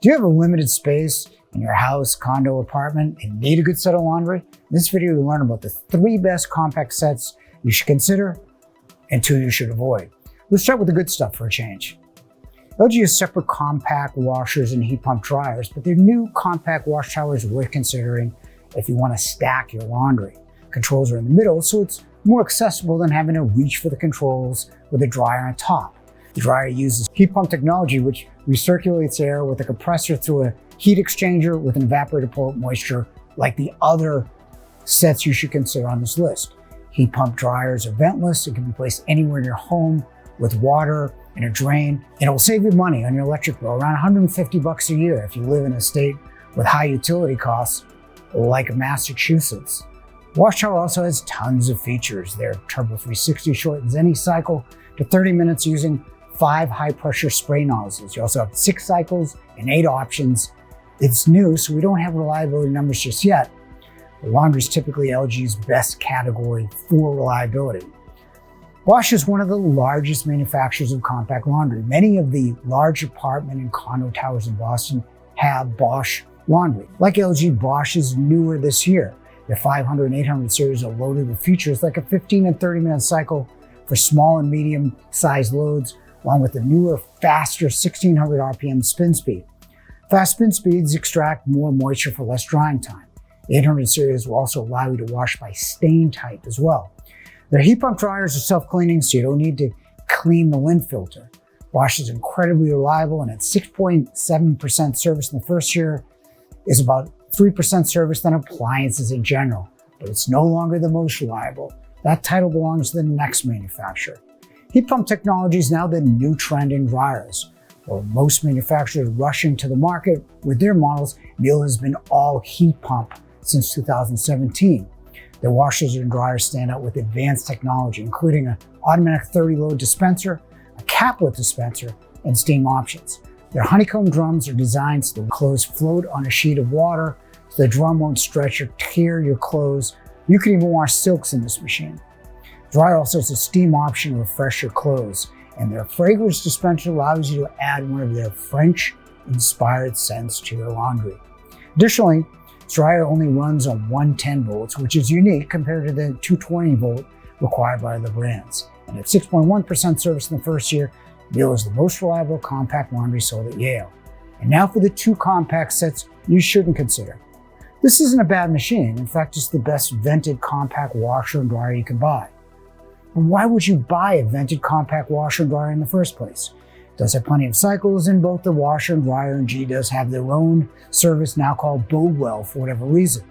Do you have a limited space in your house, condo, apartment, and need a good set of laundry? In this video, you'll learn about the 3 best compact sets you should consider and 2 you should avoid. Let's start with the good stuff for a change. LG has separate compact washers and heat pump dryers, but their new compact wash tower is worth considering if you want to stack your laundry. Controls are in the middle, so it's more accessible than having to reach for the controls with a dryer on top. The dryer uses heat pump technology, which recirculates air with a compressor through a heat exchanger with an evaporator to pull up moisture, like the other sets you should consider on this list. Heat pump dryers are ventless and can be placed anywhere in your home with water and a drain, and it will save you money on your electric bill, around $150 a year if you live in a state with high utility costs like Massachusetts. WashTower also has tons of features. Their Turbo 360 shortens any cycle to 30 minutes using 5 high-pressure spray nozzles. You also have 6 cycles and 8 options. It's new, so we don't have reliability numbers just yet. The laundry is typically LG's best category for reliability. Bosch is one of the largest manufacturers of compact laundry. Many of the large apartment and condo towers in Boston have Bosch laundry. Like LG, Bosch is newer this year. Their 500 and 800 series are loaded with features like a 15 and 30-minute cycle for small and medium-sized loads, along with the newer, faster 1600 RPM spin speed. Fast spin speeds extract more moisture for less drying time. The 800 series will also allow you to wash by stain type as well. Their heat pump dryers are self-cleaning, so you don't need to clean the lint filter. Bosch is incredibly reliable, and at 6.7% service in the first year is about 3% service than appliances in general, but it's no longer the most reliable. That title belongs to the next manufacturer. Heat pump technology is now the new trend in dryers. While most manufacturers rushing to the market with their models, Miele has been all heat pump since 2017. Their washers and dryers stand out with advanced technology, including an automatic 30-load dispenser, a caplet dispenser, and steam options. Their honeycomb drums are designed so the clothes float on a sheet of water, so the drum won't stretch or tear your clothes. You can even wash silks in this machine. The dryer also has a steam option to refresh your clothes, and their fragrance dispenser allows you to add one of their French-inspired scents to your laundry. Additionally, this dryer only runs on 110 volts, which is unique compared to the 220 volt required by other brands. And at 6.1% service in the first year, Miele is the most reliable compact laundry sold at Yale. And now for the 2 compact sets you shouldn't consider. This isn't a bad machine. In fact, it's the best vented compact washer and dryer you can buy. But why would you buy a vented compact washer and dryer in the first place? It does have plenty of cycles, and both the washer and dryer and G does have their own service now called Bodewell for whatever reason.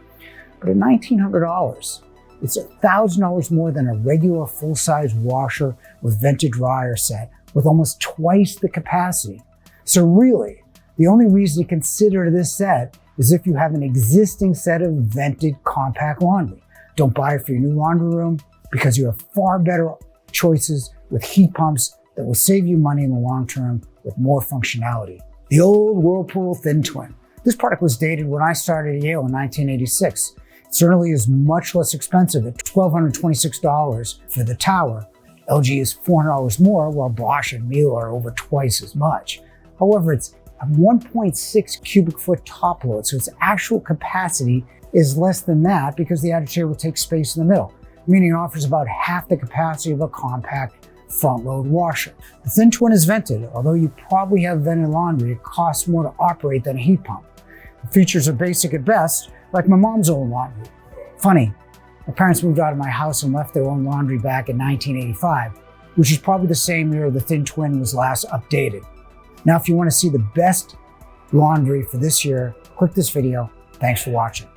But at $1,900, it's $1,000 more than a regular full-size washer with vented dryer set with almost twice the capacity. So really, the only reason to consider this set is if you have an existing set of vented compact laundry. Don't buy it for your new laundry room because you have far better choices with heat pumps that will save you money in the long term with more functionality. The old Whirlpool Thin Twin. This product was dated when I started at Yale in 1986. It certainly is much less expensive at $1,226 for the tower. LG is $400 more, while Bosch and Miele are over twice as much. However, it's a 1.6 cubic foot top load, so its actual capacity is less than that because the agitator will take space in the middle, meaning it offers about half the capacity of a compact front load washer. The Thin Twin is vented. Although you probably have vented laundry, it costs more to operate than a heat pump. The features are basic at best, like my mom's old laundry. Funny, my parents moved out of my house and left their own laundry back in 1985, which is probably the same year the Thin Twin was last updated. Now, if you want to see the best laundry for this year, click this video. Thanks for watching.